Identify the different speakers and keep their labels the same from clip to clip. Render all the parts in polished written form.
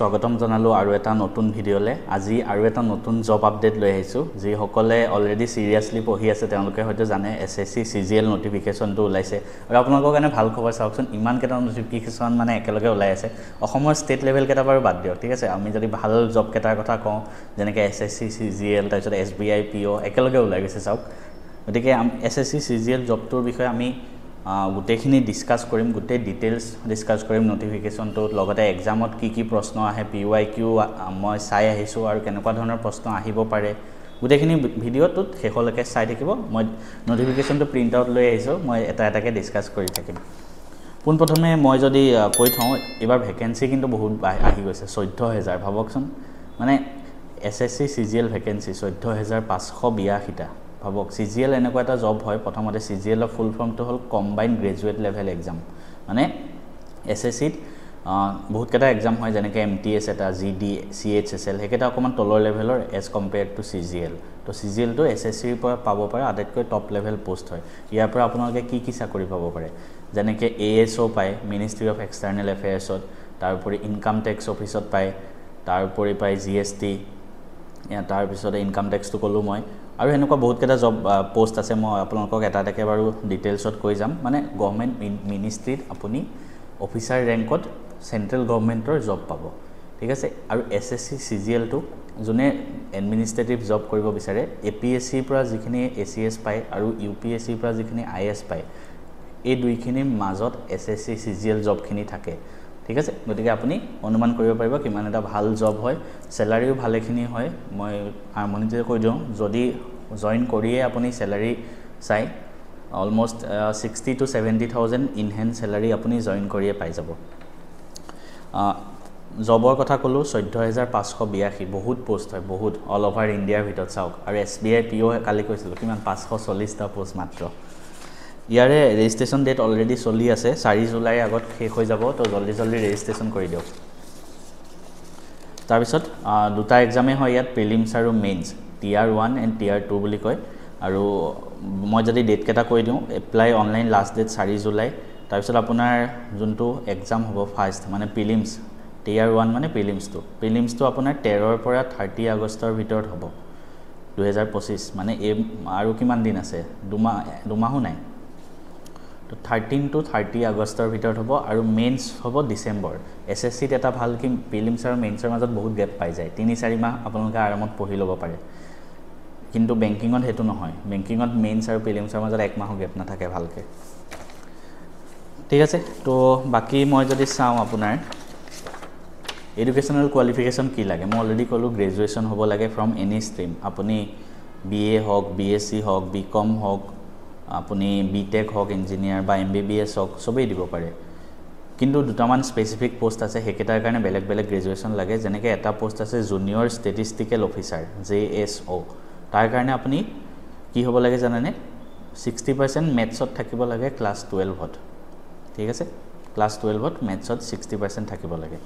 Speaker 1: স্বাগতম জনালো আৰু এটা নতুন ভিডিঅ'লে আজি আৰু এটা নতুন জব আপডেট লৈ আহিছো যি সকলে অলৰেডি সিৰিয়াসলি পঢ়ি আছে তেওঁলোকে হয়তো জানে এসএসসি সিজিএল নোটিফিকেশনটো ওলাইছে আৰু আপোনালোকৰ কাৰণে ভাল খবৰ চাওকচোন ইমান কেটা নোটিফিকেশন মানে একেলগে ওলাই আছে অসমৰ ষ্টেট লেভেল কেটা বাৰু বাদ দিয়ক ঠিক আছে আমি যদি ভাল জব কেটাৰ কথা কওঁ যেনেকৈ এসএসসি সিজিএল তাৰপিছত এসবিআই পিও একেলগে ওলাই গৈছে চাওক গতিকে এসএসসি সিজিএল জবটোৰ বিষয়ে আমি গোটেইখিনি ডিসকাস কৰিম গোটেই ডিটেইলছ ডিসকাস কৰিম নোটিফিকেশনটো লগতে এক্সামত কি প্ৰশ্ন আহে পিওআইকিউ মই চাই আহিছো আৰু কেনেকুৱা ধৰণৰ প্ৰশ্ন আহিব পাৰে গোটেইখিনি ভিডিঅ'টোত শেষলৈকে চাই থাকিব মই নোটিফিকেশনটো প্ৰিন্ট আউট লৈ আহিছো মই এটা এটাকে ডিসকাস কৰি থাকিম পোনপ্ৰথমে মই যদি কৈ থওঁ এবাৰ ভ্যাকেন্সি কিন্তু বহুত আহি গৈছে 14000 ভাবকচোন মানে এসএসসি সিজিএল ভ্যাকেন্সি 14582 টা ভাবক সিজিএল এনেকুৱা এটা জব হয় প্ৰথমতে সিজিএল ৰ ফুল ফৰ্মটো হল কম্বাইন্ড গ্ৰেজুৱেট লেভেল এক্সাম মানে এসএসসি বহুত কেটা এক্সাম হয় যেনেকৈ এমটিএস এটা জিডি সিএইচএসএল হেকেটা অকমান তলৰ লেভেলৰ এজ কম্পেয়াৰ্ড টু সিজিএল তো সিজিএল টো এসএসসি ৰ পৰা পাব পাৰে আটাইতকৈ টপ লেভেল পোষ্ট হয় ইয়াৰ পৰা আপোনালোকে কি চাকৰি পাব পাৰে যেনেকৈ এএসও পায় মিনিষ্ট্ৰি অফ এক্সটাৰ্নেল এফেয়াৰ্ছত তাৰোপৰি ইনকাম টেক্স অফিচত পায় তাৰোপৰি পায় জিএসটি তাৰ পিছতে ইনকাম টেক্সটো কলো মই আৰু এনেকুৱা বহুত কেটা জব পোষ্ট আছে মই আপোনালোকক এটা এটাকে বাৰু ডিটেইলছত কৈ যাম মানে গভৰ্নমেন্ট মিনিষ্ট্ৰিত আপুনি অফিচাৰ ৰেংকত সেন্ট্ৰেল গভৰ্নমেন্টৰ জব পাব ঠিক আছে আৰু এসএসসি সিজিএল টো জুনে এডমিনিষ্ট্ৰেটিভ জব কৰিব বিচাৰে এপিএসসি পৰা যিখিনি এসিএস পায় আৰু ইউপিএসসি পৰা যিখিনি আইএস পায় এই দুইখিনিৰ মাজত এসএসসি সিজিএল জবখিনি থাকে ঠিক আছে গতিকে আপুনি অনুমান কৰিব পাৰিব কিমান এটা ভাল জব হয় স্যালাৰিও ভালেখিনি হয় মই আৰম্ভণিতে কৈ দিওঁ যদি জয়েন কৰিয়ে আপুনি স্যালাৰি চাই অলমোস্ট 60 to 70000 ইন হ্যান্ড স্যালাৰি আপুনি জয়েন কৰিয়ে পাই যাব জবৰ কথা কলো 14582 বহুত পোষ্ট হয় বহুত অল ওভাৰ ইন্ডিয়াৰ ভিতৰত চাওক আৰু এসবিআই পিও কালি কৈছিল কিমান 540 টা পোষ্ট মাত্ৰ ইয়াৰে ৰেজিষ্ট্ৰেচন ডেট অলৰেডি চলি আছে 4 জুলাই আগত শেষ হৈ যাব তো জলদি ৰেজিষ্ট্ৰেচন কৰি দিয়ক তাৰ পিছত দুটা এক্সামে হয় ইয়াত প্ৰিলিমছ আৰু মেইনছ টিআৰ 1 এণ্ড টিআৰ 2 বুলি কয় আৰু মই যদি ডেট কেটা কৈ দিওঁ apply online last date 4 July তাৰ পিছত আপোনাৰ যোনটো এক্সাম হ'ব ফাৰ্স্ট মানে প্ৰিলিমছ টিআৰ 1 মানে প্ৰিলিমছটো আপোনাৰ 13 ৰ পৰা 30 আগষ্টৰ ভিতৰত হ'ব 2025 মানে আৰু কিমান দিন আছে দুমাহো নাই তো 13 to 30 আগষ্টৰ ভিতৰত হ'ব আৰু মেইনছ হ'ব ডিসেম্বৰ এসএসসিত এটা ভাল কি প্ৰিলিমছ আৰু মেইনছৰ মাজত বহুত গ্যাপ পাই যায় 3-4 মাহ আপোনালোকে আৰামত পঢ়ি ল'ব পাৰে কিন্তু বেংকিংত হেতু নহয় বেংকিংত মেইনছ আৰু প্ৰিলিমছৰ মাজত এক মাহৰ গ্যাপ নাথাকে ভালকে ঠিক আছে তো বাকি মই যদি চাওঁ আপোনাৰ এডুকেশনাল কোৱালিফিকেশন কি লাগে মই অলৰেডি কলো গ্ৰেজুৱেচন হ'ব লাগে ফ্ৰম এনি ষ্ট্ৰীম আপুনি বিএ হওক বিএসসি হওক বিকম হওক আপুনি বিটেক হওক ইঞ্জিনিয়াৰ বা এমবিবিএছ হওক সবেই দিব পাৰে কিন্তু দুটামান স্পেসিফিক পোষ্ট আছে হেকেটাৰ কাৰণে বেলেগ গ্ৰেজুৱেচন লাগে যেনেকৈ এটা পোষ্ট আছে জুনিয়ৰ ষ্টেটিষ্টিকেল অফিচাৰ জেএছও তাৰ কাৰণে আপুনি কি হ'ব লাগে জানেনে 60% মেথছত থাকিব লাগে ক্লাছ 12ত ঠিক আছে ক্লাছ 12ত মেথছত 60% থাকিব লাগে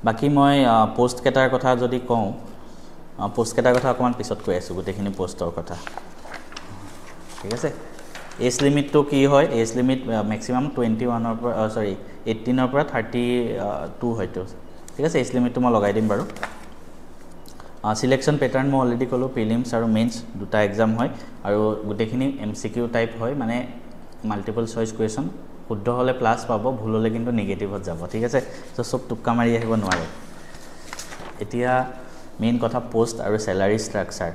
Speaker 1: বাকি মই পোষ্ট কেটাৰ কথা যদি কওঁ পোষ্ট কেটাৰ কথা অকমান পিছত কৈ আছো গোটেইখিনি পোষ্টৰ কথা ঠিক আছে এজ লিমিটটো কি হয় এজ লিমিট ম্যাক্সিমাম 21 ৰ পৰা 18 ৰ পৰা 32 হয়তো ঠিক আছে এজ লিমিটটো মই লগাই দিম বাৰু সিলেকশন প্যাটাৰ্ন মই অলৰেডি কলো প্ৰিলিমছ আৰু মেইনছ দুটা এক্সাম হয় আৰু গোটেইখিনি এমসিকিউ টাইপ হয় মানে মাল্টিপল চয়েস কোৱেশ্চন শুদ্ধ হলে প্লাস পাব ভুল হলে কিন্তু নেগেটিভত যাব ঠিক আছে তো সব টুক্কা মাৰি আহিব নোৱাৰে এতিয়া মেইন কথা পোষ্ট আৰু স্যালাৰি ষ্ট্ৰাকচাৰ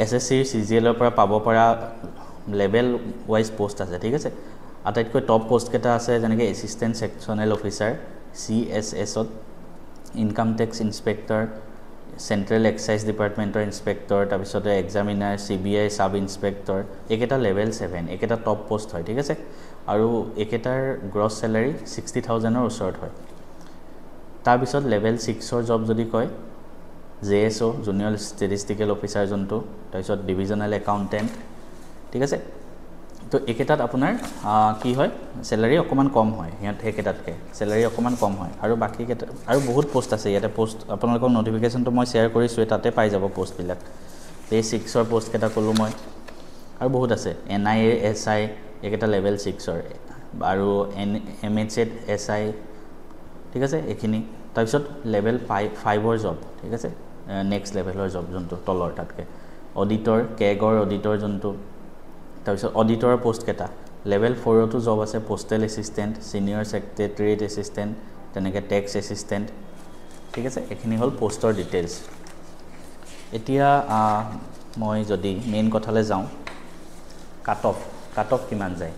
Speaker 1: এসএসসি সিজিএল ৰ পৰা পাব পৰা লেভেল ওয়াইজ পোষ্ট আছে ঠিক আছে আটাইতকৈ টপ পোষ্ট কেটা আছে যেনেকৈ এসিস্টেন্ট সেকশনাল অফিচাৰ সিএসএস ত income tax inspector central excise ডিপাৰ্টমেন্টৰ ইনস্পেক্টৰ তাৰ পিছতে এক্সামিনাৰ সিবিআই সাব ইনস্পেক্টৰ একেটা লেভেল 7 একেটা টপ পোষ্ট হয় ঠিক আছে আৰু একেটাৰ গ্ৰছ স্যালাৰি 60000 ৰ ওচৰত হয় তাৰ পিছত লেভেল 6 ৰ জব যদি কয় জেএছও জুনিয়ৰ ষ্টেটিষ্টিকেল অফিচাৰ জনটো তাৰ পিছত ডিভিজনাল একাউন্টেন্ট ঠিক আছে তো একেটাত আপোনাৰ কি হয় স্যালাৰি অকমান কম হয় ইয়াত হেকেটাতকে স্যালাৰি অকমান কম হয় আৰু বাকি কেটা আৰু বহুত পোষ্ট আছে ইয়াতে পোষ্ট আপোনালোকৰ নোটিফিকেশনটো মই শেয়াৰ কৰিছো তাতে পাই যাব পোষ্ট বিলাক পে 6 ৰ পোষ্ট কেটা কলো মই আৰু বহুত আছে এনআইএ এসআই একেটা লেভেল 6 ৰ আৰু এমএচএড এসআই ঠিক আছে এখিনি তাৰপিছত লেভেল 5ৰ জব ঠিক আছে নেক্সট লেভেলৰ জব যোনটো তলৰ তাতকৈ অডিটৰ কেগৰ অডিটৰ যোনটো তাৰপিছত অডিটৰৰ পোষ্ট কেইটা লেভেল 4তো জব আছে postal assistant senior secretariat assistant তেনেকৈ টেক্স এছিষ্টেণ্ট ঠিক আছে এইখিনি হ'ল পোষ্টৰ ডিটেইলছ এতিয়া মই যদি মেইন কথালৈ যাওঁ কাট অফ কিমান যায়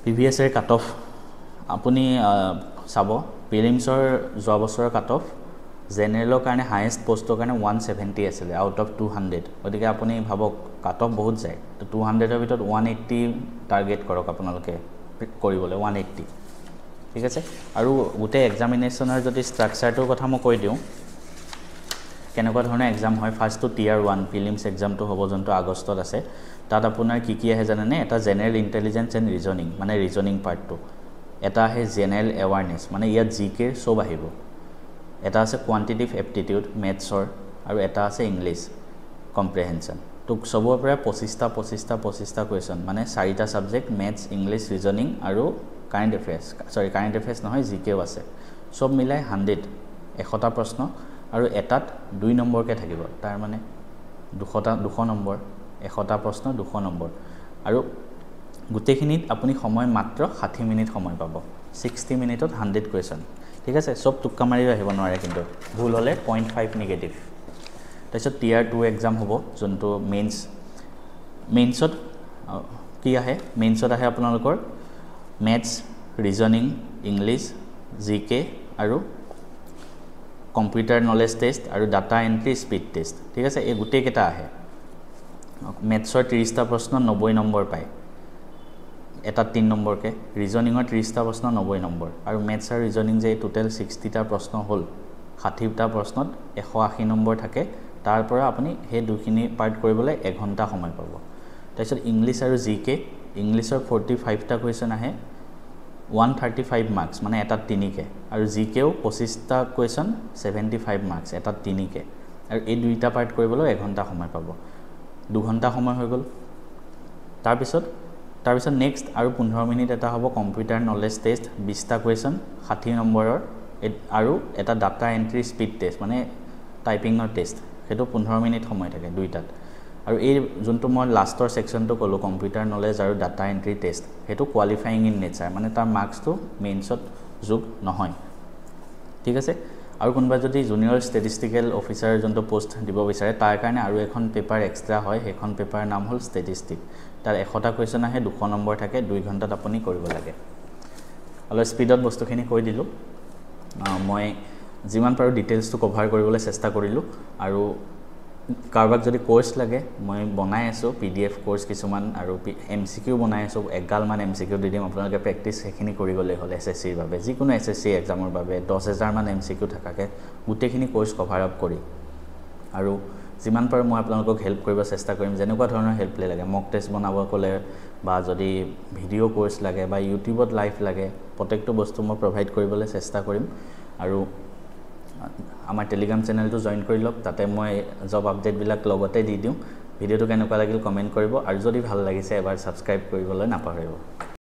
Speaker 1: প্ৰিভিয়াছ কাট অফ আপুনি চাব প্ৰিলিমছৰ যোৱা বছৰৰ কাট অফ জেনেৰেলৰ কাৰণে হায়েষ্ট পোষ্টৰ কাৰণে 170 আছিলে আউট অফ 200 গতিকে আপুনি ভাবক কাট অফ বহুত যায় তো 200ৰ ভিতৰত 180 টাৰ্গেট কৰক আপোনালোকে কৰিবলৈ 180 ঠিক আছে আৰু গোটেই এক্সামিনেশ্যনৰ যদি ষ্ট্ৰাকচাৰটোৰ কথা মই কৈ দিওঁ কেনেকুৱা ধৰণৰ এক্সাম হয় ফাৰ্ষ্টটো টিয়াৰ 1 প্ৰিলিমছ এক্সামটো হ'ব যোনটো আগষ্টত আছে তাত আপোনাৰ কি আহে জানেনে এটা জেনেৰেল ইণ্টেলিজেন্স এণ্ড ৰিজনিং মানে ৰিজনিং পাৰ্টটো এটা আহে জেনেৰেল এৱাৰনেছ মানে ইয়াত জিকে সব আহিব এটা আছে কোৱান্টিটিভ এপ্টিটিউড মেথছৰ আৰু এটা আছে ইংলিছ কম্প্ৰিহেনশ্যন তো সবৰ পৰা 25টা কুৱেশ্যন মানে 4টা ছাবজেক্ট মেথছ ইংলিছ ৰিজনিং আৰু কাৰেণ্ট এফেয়াৰ্ছ নহয় জিকেও আছে সব মিলাই 100টা প্ৰশ্ন আৰু এটাত 2 নম্বৰকৈ থাকিব তাৰ মানে 200 নম্বৰ 100টা প্ৰশ্ন 200 নম্বৰ আৰু গোটেইখিনিত আপুনি সময় মাত্ৰ 60 মিনিট সময় পাব 60 মিনিটত 100 কুৱেশ্যন ঠিক আছে সব টুক্কা মাৰি আহিব নোৱাৰে কিন্তু ভুল হ'লে 0.5 নিগেটিভ তাৰপিছত টিয়াৰ 2 এক্সাম হ'ব যোনটো মেইনছত কি আহে মেইনছত আহে আপোনালোকৰ মেথছ ৰিজনিং ইংলিছ জিকে আৰু কম্পিউটাৰ নলেজ টেষ্ট আৰু ডাটা এণ্ট্ৰি স্পীড টেষ্ট ঠিক আছে এই গোটেইকেইটা আহে মেথছৰ 30টা প্ৰশ্ন 90 নম্বৰ পায় এটাত 3 নম্বৰকৈ ৰিজনিঙৰ 30টা প্ৰশ্ন 90 নম্বৰ আৰু মেথছ আৰু ৰিজনিং যে টোটেল 60টা প্ৰশ্ন হ'ল 60টা প্ৰশ্নত 180 নম্বৰ থাকে তাৰ পৰা আপুনি সেই দুখিনি পাৰ্ট কৰিবলৈ 1 ঘণ্টা সময় পাব তাৰপিছত ইংলিছ আৰু জিকে ইংলিছৰ 45টা কুৱেশ্যন আহে 135 মাৰ্কছ মানে এটাত 3কৈ আৰু জিকেও 25টা কুৱেশ্যন 75 মাৰ্কছ এটাত 3কৈ আৰু এই দুইটা পাৰ্ট কৰিবলৈ 1 ঘণ্টা সময় পাব 2 ঘণ্টা সময় হৈ গ'ল তাৰপিছত নেক্সট আৰু 15 মিনিট এটা হ'ব কম্পিউটাৰ নলেজ টেষ্ট 20টা কুৱেশ্যন 60 নম্বৰৰ আৰু এটা ডাটা এণ্ট্ৰি স্পীড টেষ্ট মানে টাইপিঙৰ টেষ্ট সেইটো 15 মিনিট সময় থাকে দুইটাত আৰু এই যোনটো মই লাষ্টৰ ছেকশ্যনটো ক'লোঁ কম্পিউটাৰ নলেজ আৰু ডাটা এণ্ট্ৰি টেষ্ট সেইটো কোৱালিফাইং ইন নেচাৰ মানে তাৰ মাৰ্কছটো মেইনছত যোগ নহয় ঠিক আছে আৰু কোনোবা যদি জুনিয়ৰ ষ্টেটিষ্টিকেল অফিচাৰ যোনটো পোষ্ট দিব বিচাৰে তাৰ কাৰণে আৰু এখন পেপাৰ এক্সট্ৰা হয় সেইখন পেপাৰৰ নাম হ'ল ষ্টেটিষ্টিক তাৰ 100টা কুৱেশ্যন আহে 200 নম্বৰ থাকে 2 ঘণ্টাত আপুনি কৰিব লাগে অলপ স্পীডত বস্তুখিনি কৈ দিলোঁ মই যিমান পাৰোঁ ডিটেইলছটো কভাৰ কৰিবলৈ চেষ্টা কৰিলোঁ আৰু কাৰোবাক যদি কোৰ্চ লাগে মই বনাই আছোঁ PDF কোৰ্চ কিছুমান আৰু MCQ বনাই আছোঁ 1গালমান MCQ দি দিম আপোনালোকে প্ৰেক্টিছ সেইখিনি কৰি গ'লেই হ'ল SSCৰ বাবে যিকোনো SSC এক্সামৰ বাবে 10,000মান MCQ থাকাকৈ গোটেইখিনি কোৰ্চ কভাৰ আপ কৰি আৰু যিমান পাৰোঁ মই আপোনালোকক হেল্প কৰিব চেষ্টা কৰিম যেনেকুৱা ধৰণৰ হেল্প লাগে মক টেষ্ট বনাব ক'লে বা যদি ভিডিঅ' কোৰ্চ লাগে বা ইউটিউবত লাইভ লাগে প্ৰত্যেকটো বস্তু মই প্ৰভাইড কৰিবলৈ চেষ্টা কৰিম আৰু আমাৰ টেলিগ্ৰাম চেনেলটো জইন কৰি লওক তাতে মই জব আপডেটবিলাক লগতে দি দিওঁ ভিডিঅ'টো কেনেকুৱা লাগিল কমেণ্ট কৰিব আৰু যদি ভাল লাগিছে এবাৰ ছাবস্ক্ৰাইব কৰিবলৈ নাপাহৰিব